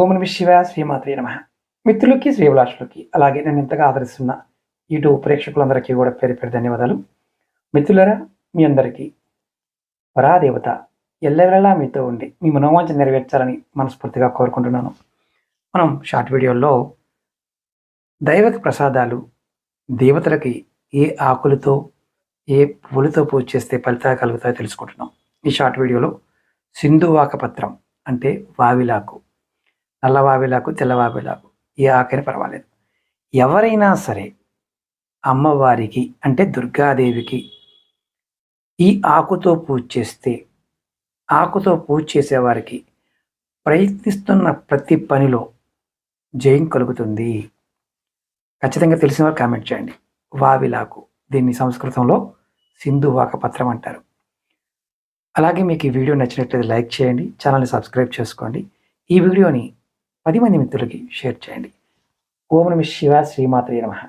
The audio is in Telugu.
ఓం నమ శివాయ శ్రీమాత్రే నమ. మిత్రులకి శ్రీభిలాషులకి అలాగే నేను ఎంతగా ఆదరిస్తున్న యూట్యూబ్ ప్రేక్షకులందరికీ కూడా పేరు పేరు ధన్యవాదాలు. మిత్రులరా, మీ అందరికీ పరాదేవత ఎల్లవేళలా మీతో ఉండి మీ మనోవాంఛ నెరవేర్చాలని మనస్ఫూర్తిగా కోరుకుంటున్నాను. మనం షార్ట్ వీడియోల్లో దైవక ప్రసాదాలు దేవతలకి ఏ ఆకులతో ఏ పువ్వులతో పూజ చేస్తే ఫలితాలు కలుగుతాయో తెలుసుకుంటున్నాం. ఈ షార్ట్ వీడియోలో సింధువాక పత్రం అంటే వావిలాకు, నల్ల వావిలాకు, తెల్ల వావిలాకు, ఏ ఆకైనా పర్వాలేదు. ఎవరైనా సరే అమ్మవారికి అంటే దుర్గాదేవికి ఈ ఆకుతో పూజ చేస్తే, ఆకుతో పూజ చేసేవారికి ప్రయత్నిస్తున్న ప్రతి పనిలో జయం కలుగుతుంది. ఖచ్చితంగా తెలిసిన వారు కామెంట్ చేయండి. వావిలాకు, దీన్ని సంస్కృతంలో సింధువాక పత్రం అంటారు. అలాగే మీకు ఈ వీడియో నచ్చినట్లయితే లైక్ చేయండి, ఛానల్ని సబ్స్క్రైబ్ చేసుకోండి. ఈ వీడియోని 10 మంది మిత్రులకి షేర్ చేయండి. ఓం నమ శివాయ శ్రీమాత్రే నమః.